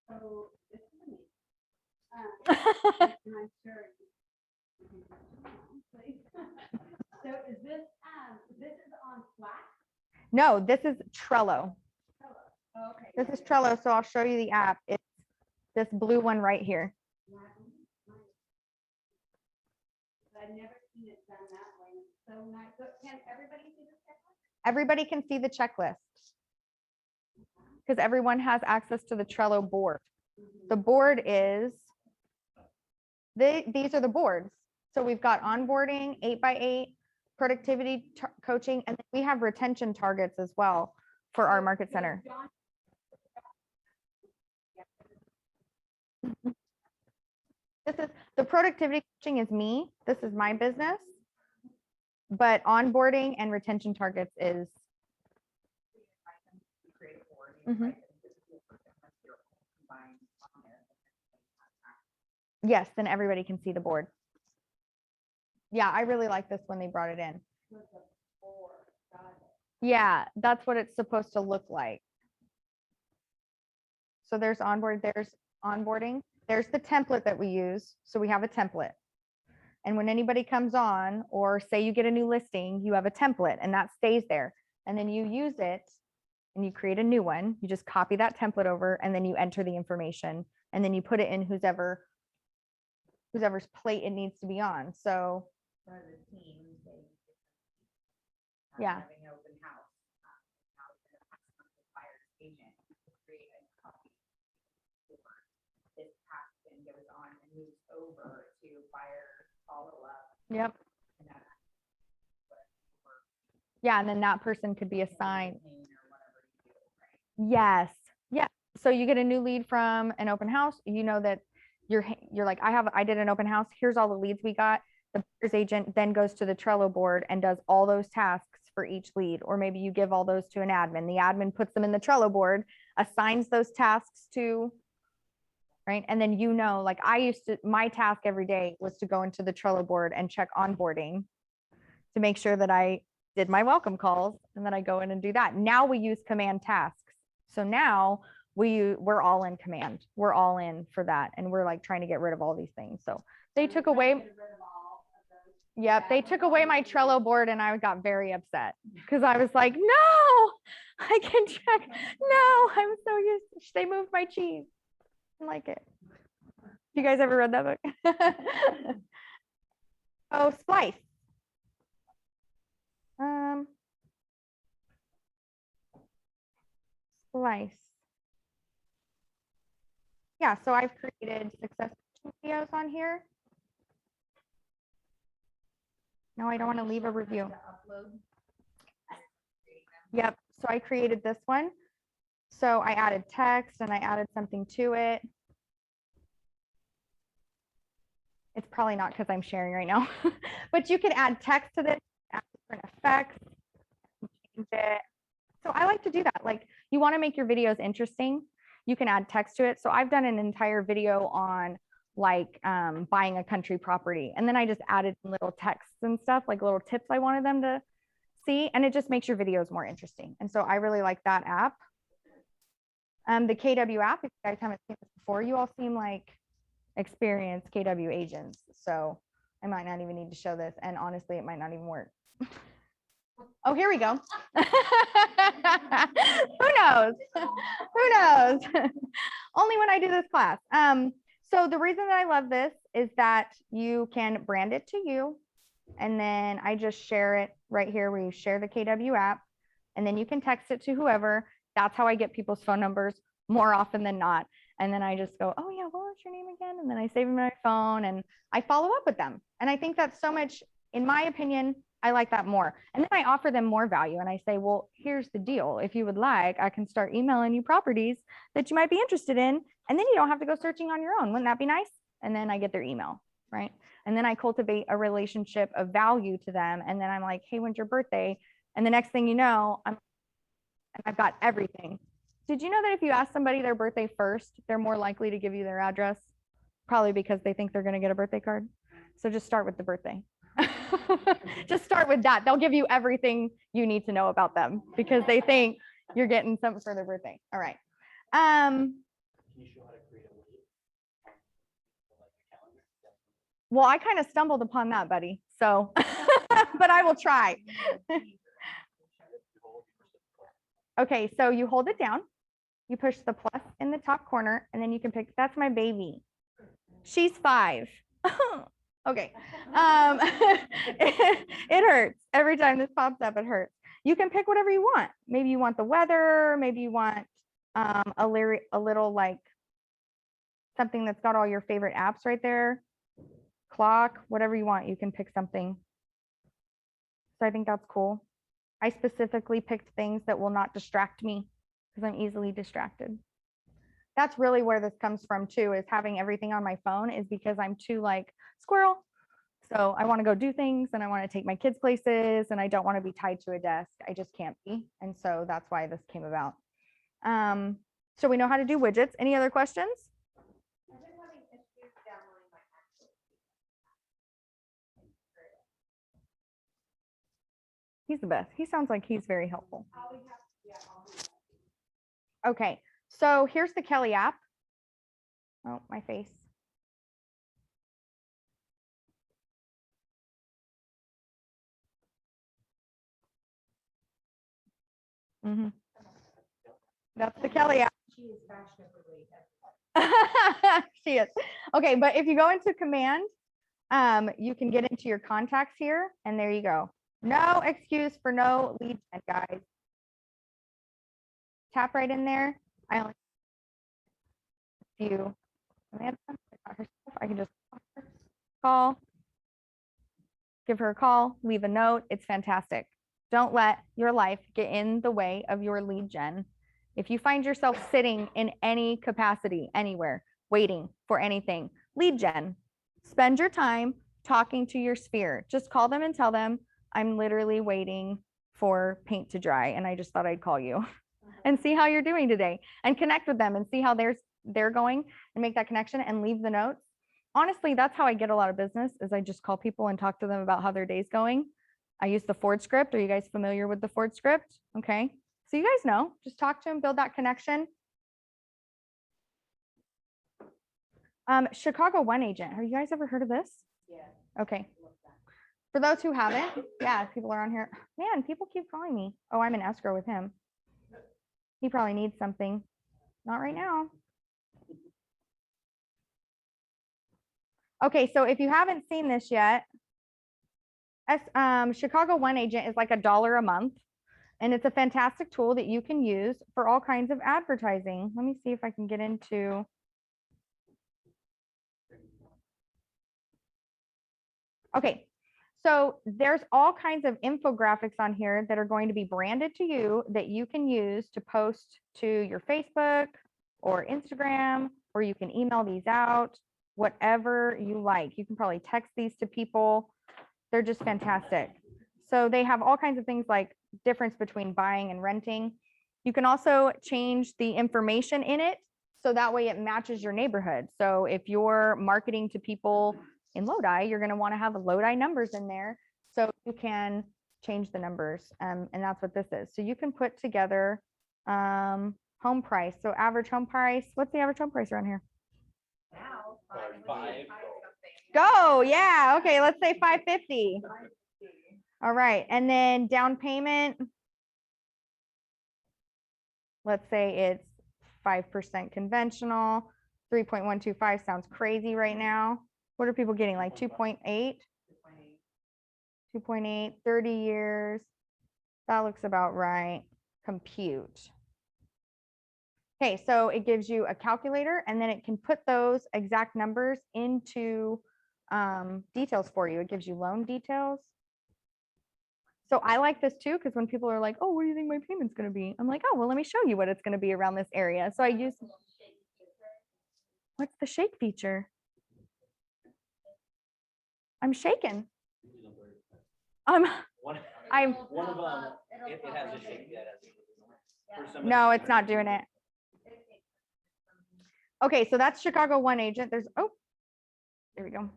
So this is me. And I'm sure. So is this is on Slack? No, this is Trello. Oh, okay. This is Trello, so I'll show you the app. It's this blue one right here. I've never seen it done that way. So nice. So can everybody see this checklist? Everybody can see the checklist because everyone has access to the Trello board. The board is, these are the boards. So we've got onboarding, 8x8, productivity coaching, and we have retention targets as well for our market center. This is the productivity coaching is me. This is my business. But onboarding and retention targets is. Mhm. Yes, then everybody can see the board. Yeah, I really like this when they brought it in. Yeah, that's what it's supposed to look like. So there's onboarding. There's the template that we use. So we have a template. And when anybody comes on, or say you get a new listing, you have a template and that stays there. And then you use it and you create a new one. You just copy that template over and then you enter the information and then you put it in whoever's plate it needs to be on. So yeah. Over to buyer follow-up. Yep. Yeah, and then that person could be assigned. Yes. Yeah. So you get a new lead from an open house. You know that you're like, I did an open house. Here's all the leads we got. The buyer's agent then goes to the Trello board and does all those tasks for each lead. Or maybe you give all those to an admin. The admin puts them in the Trello board, assigns those tasks to. Right. And then, like my task every day was to go into the Trello board and check onboarding to make sure that I did my welcome calls and then I go in and do that. Now we use command tasks. So now we're all in command. We're all in for that. And we're like trying to get rid of all these things. So they took away. Yep, they took away my Trello board and I got very upset because I was like, no, I can check. No, I'm so used. They moved my cheese. I like it. You guys ever read that book? Oh, Splice. Splice. Yeah, so I've created success videos on here. No, I don't want to leave a review. Yep, so I created this one. So I added text and I added something to it. It's probably not because I'm sharing right now, but you can add text to this, add different effects, change it. So I like to do that. Like you want to make your videos interesting, you can add text to it. So I've done an entire video on like buying a country property. And then I just added little texts and stuff, like little tips I wanted them to see. And it just makes your videos more interesting. And so I really like that app. The KW app, if you guys haven't seen this before, you all seem like experienced KW agents. So I might not even need to show this. And honestly, it might not even work. Oh, here we go. Who knows? Who knows? Only when I do this class. So the reason that I love this is that you can brand it to you. And then I just share it right here where you share the KW app. And then you can text it to whoever. That's how I get people's phone numbers more often than not. And then I just go, oh yeah, what was your name again? And then I save them in my phone and I follow up with them. And I think that's so much, in my opinion, I like that more. And then I offer them more value. And I say, well, here's the deal. If you would like, I can start emailing you properties that you might be interested in. And then you don't have to go searching on your own. Wouldn't that be nice? And then I get their email, right? And then I cultivate a relationship of value to them. And then I'm like, hey, when's your birthday? And the next thing you know, I've got everything. Did you know that if you ask somebody their birthday first, they're more likely to give you their address? Probably because they think they're going to get a birthday card. So just start with the birthday. Just start with that. They'll give you everything you need to know about them because they think you're getting something for their birthday. All right. Can you show how to create a widget? Like a calendar? Well, I kind of stumbled upon that, buddy. So, but I will try. Okay, so you hold it down, you push the plus in the top corner, and then you can pick, that's my baby. She's 5. Okay. It hurts. Every time this pops up, it hurts. You can pick whatever you want. Maybe you want the weather, maybe you want a little like something that's got all your favorite apps right there. Clock, whatever you want, you can pick something. So I think that's cool. I specifically picked things that will not distract me because I'm easily distracted. That's really where this comes from too, is having everything on my phone is because I'm too like squirrel. So I want to go do things and I want to take my kids places and I don't want to be tied to a desk. I just can't be. And so that's why this came about. So we know how to do widgets. Any other questions? He's the best. He sounds like he's very helpful. Okay, so here's the Kelly app. Oh, my face. That's the Kelly app. She is fashionably. She is. Okay, but if you go into command, you can get into your contacts here, and there you go. No excuse for no lead gen, guys. Tap right in there. I only view Amanda. I can just call, give her a call, leave a note. It's fantastic. Don't let your life get in the way of your lead gen. If you find yourself sitting in any capacity, anywhere, waiting for anything, lead gen, spend your time talking to your sphere. Just call them and tell them, I'm literally waiting for paint to dry and I just thought I'd call you and see how you're doing today and connect with them and see how they're going and make that connection and leave the notes. Honestly, that's how I get a lot of business is I just call people and talk to them about how their day's going. I use the Ford script. Are you guys familiar with the Ford script? Okay. So you guys know, just talk to them, build that connection. Chicago One Agent. Have you guys ever heard of this? Yeah. Okay. For those who haven't, yeah, people are on here. Man, people keep calling me. Oh, I'm in escrow with him. He probably needs something. Not right now. Okay, so if you haven't seen this yet, Chicago One Agent is like $1 a month, and it's a fantastic tool that you can use for all kinds of advertising. Let me see if I can get into. Okay, so there's all kinds of infographics on here that are going to be branded to you that you can use to post to your Facebook or Instagram, or you can email these out, whatever you like. You can probably text these to people. They're just fantastic. So they have all kinds of things like difference between buying and renting. You can also change the information in it so that way it matches your neighborhood. So if you're marketing to people in Lodi, you're going to want to have Lodi numbers in there so you can change the numbers. And that's what this is. So you can put together home price. So average home price. What's the average home price around here? Now, Five. Go. Yeah. Okay. Let's say 550. All right. And then down payment. Let's say it's 5% conventional. 3.125 sounds crazy right now. What are people getting? Like 2.8? 2.8, 30 years. That looks about right. Compute. Okay, so it gives you a calculator and then it can put those exact numbers into details for you. It gives you loan details. So I like this too, because when people are like, oh, what do you think my payment's going to be? I'm like, oh, well, let me show you what it's going to be around this area. So I use, what's the shake feature? I'm shaking. I'm One of them, it has a shape. No, it's not doing it. Okay, so that's Chicago One Agent. There's, oh, there we go.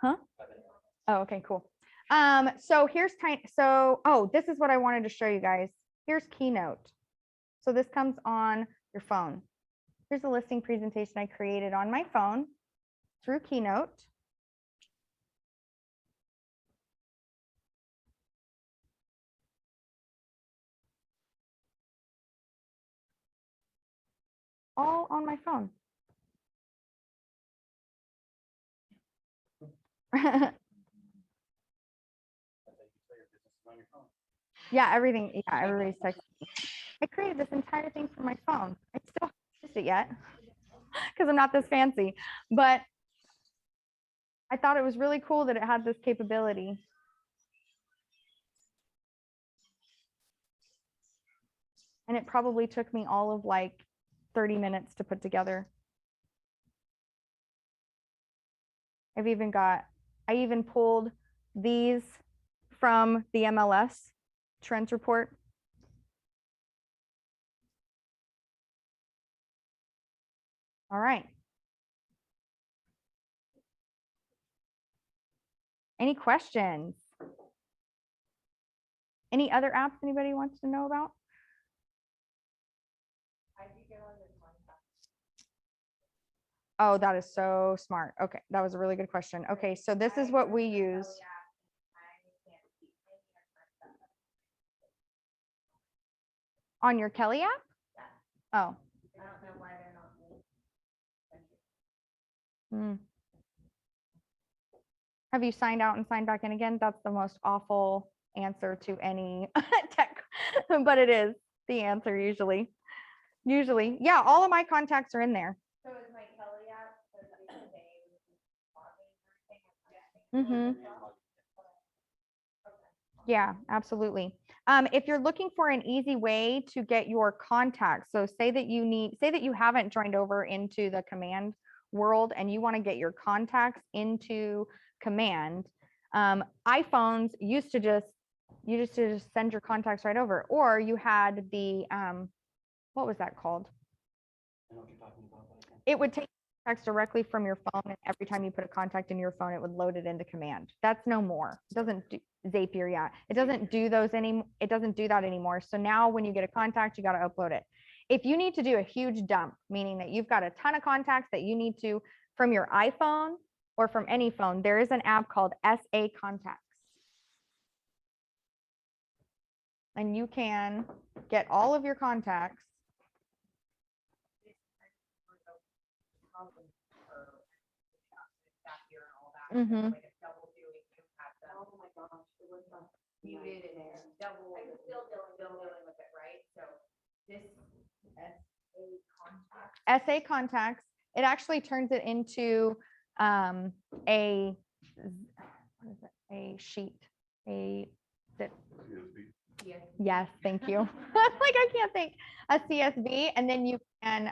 Huh? Oh, okay, cool. So here's oh, this is what I wanted to show you guys. Here's Keynote. So this comes on your phone. Here's a listing presentation I created on my phone through Keynote. All on my phone. Yeah, everything. Yeah, everybody's texting me. I created this entire thing for my phone. I still haven't used it yet because I'm not this fancy, but I thought it was really cool that it had this capability. And it probably took me all of like 30 minutes to put together. I even pulled these from the MLS trends report. All right. Any questions? Any other apps anybody wants to know about? Oh, that is so smart. Okay, that was a really good question. Okay, so this is what we use. On your Kelly app? Oh. I don't know why they're not. Have you signed out and signed back in again? That's the most awful answer to any tech, but it is the answer usually. Usually, yeah, all of my contacts are in there. So is my Kelly app? Yeah, absolutely. If you're looking for an easy way to get your contacts, so say that you haven't joined over into the command world and you want to get your contacts into command, iPhones used to just send your contacts right over, or you had the what was that called? I know what you're talking about. It would take contacts directly from your phone, and every time you put a contact in your phone, it would load it into command. That's no more. It doesn't do Zapier, yeah. It doesn't do those anymore. It doesn't do that anymore. So now when you get a contact, you got to upload it. If you need to do a huge dump, meaning that you've got a ton of contacts that you need to from your iPhone or from any phone, there is an app called SA Contacts. And you can get all of your contacts. Mhm. Muted and double, I'm still dealing with it, right? So this SA Contacts, it actually turns it into a what is it? A sheet, a zip. Yes, thank you. Like I can't think. A CSV, and then you can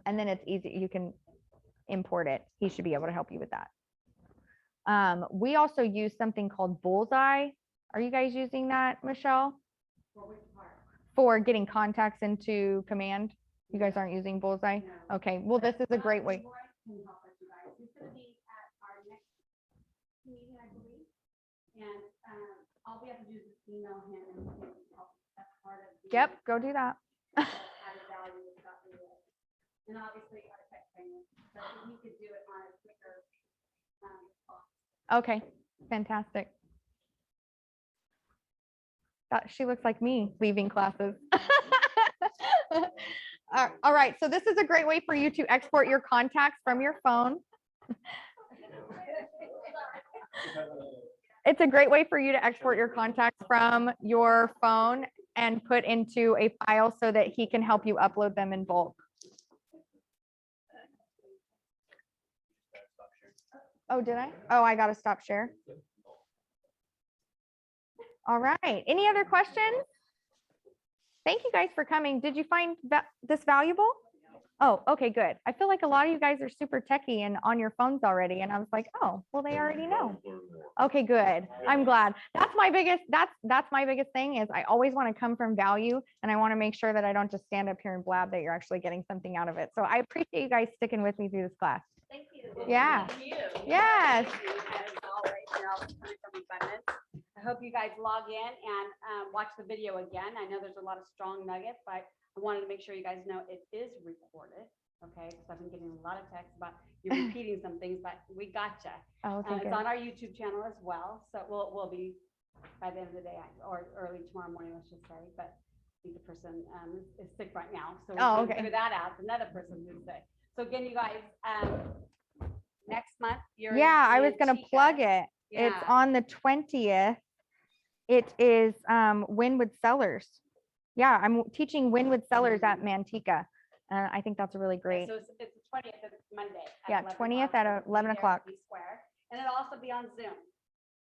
and then it's easy. You can import it. He should be able to help you with that. We also use something called Bullseye. Are you guys using that, Michelle? For getting contacts into command? You guys aren't using Bullseye? Okay, well, this is a great way. Can help us, you guys. He's gonna be at our next meeting, I believe. And all we have to do is just email him and he can help. That's part of the Yep, go do that. added value of Docusign. And obviously our tech training, so he could do it on a quicker response. Okay, fantastic. She looks like me leaving classes. All right, so this is a great way for you to export your contacts from your phone. It's a great way for you to export your contacts from your phone and put into a file so that he can help you upload them in bulk. Oh, did I? Oh, I got to stop share. All right. Any other questions? Thank you guys for coming. Did you find this valuable? Oh, okay, good. I feel like a lot of you guys are super techie and on your phones already. And I was like, oh, well, they already know. Okay, good. I'm glad. That's my biggest thing is I always want to come from value and I want to make sure that I don't just stand up here and blab that you're actually getting something out of it. So I appreciate you guys sticking with me through this class. Thank you. Yeah. Thank you. Yes. Thank you. As always, you're always coming from abundance. I hope you guys log in and watch the video again. I know there's a lot of strong nuggets, but I wanted to make sure you guys know it is recorded. Okay, because I've been getting a lot of texts about you repeating some things, but we gotcha. Oh, okay, It's good. on our YouTube channel as well. So we'll be by the end of the day or early tomorrow morning, let's just say. But I think the person is sick right now. So we'll figure that out. Another person who's sick. So again, you guys, next month you're I was going to plug it. Yeah. It's on the 20th. It is Wynwood Cellars. Yeah, I'm teaching Wynwood Cellars at Manteca. I think that's really great. So it's the 20th, it's Monday. Yeah, 20th at 11 o'clock. And it'll also be on Zoom.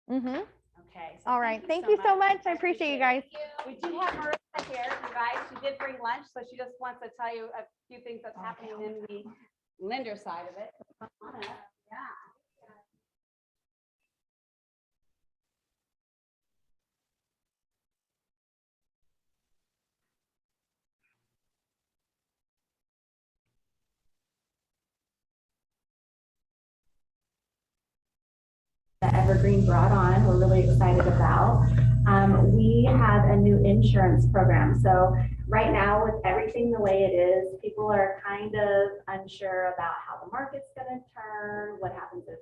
Mm-hmm. Okay. All right. Thank you so much. I appreciate you guys. We do have Marissa here, you guys. She did bring lunch, so she just wants to tell you a few things that's happening in the lender side of it. Come on up. Yeah. That Evergreen brought on, we're really excited about. We have a new insurance program. So right now with everything the way it is, people are kind of unsure about how the market's going to turn, what happens if,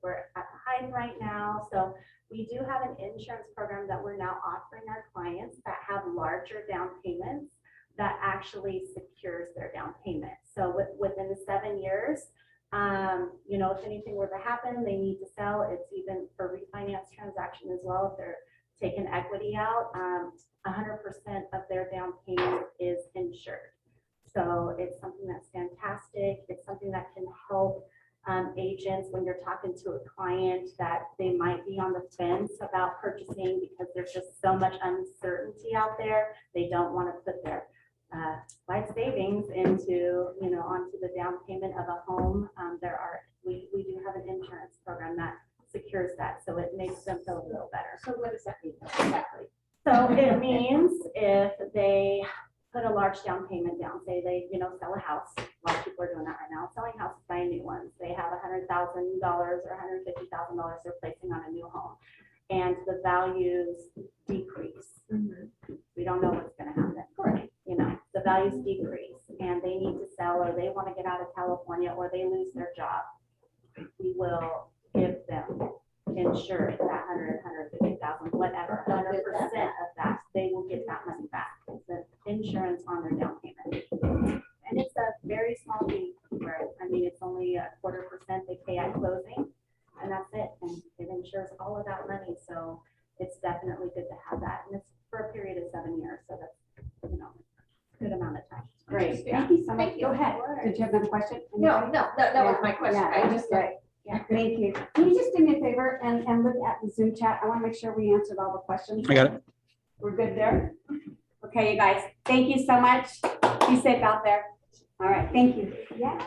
we're at the height right now. So we do have an insurance program that we're now offering our clients that have larger down payments that actually secures their down payment. So within the 7 years, if anything were to happen, they need to sell. It's even for refinance transaction as well. If they're taking equity out, 100% of their down payment is insured. So it's something that's fantastic. It's something that can help agents when you're talking to a client that they might be on the fence about purchasing because there's just so much uncertainty out there. They don't want to put their life savings into, onto the down payment of a home. We do have an insurance program that secures that, so it makes them feel a little better. So what does that mean exactly? So it means if they put a large down payment down, say they, sell a house. A lot of people are doing that right now, selling houses, buying new ones. They have $100,000 or $150,000 they're placing on a new home, and the values decrease. We don't know what's going to happen. The values decrease and they need to sell, or they want to get out of California, or they lose their job. We will give them insured that 150,000, whatever, 100% of that, they will get that money back. It's the insurance on their down payment. And it's a very small fee, right? I mean, it's only 0.25% they pay at closing, and that's it. And it insures all of that money. So it's definitely good to have that. And it's for a period of 7 years. So that's, you know, a good amount of time. Great, thank you so much. Thank you. Go ahead. Did you have another question? No, that was my question. Yeah, I just, right. Yeah, thank you. Can you just do me a favor and look at the Zoom chat? I want to make sure we answered all the questions. I got it. We're good there? Okay, you guys, thank you so much. Be safe out there. All right, thank you. Yeah.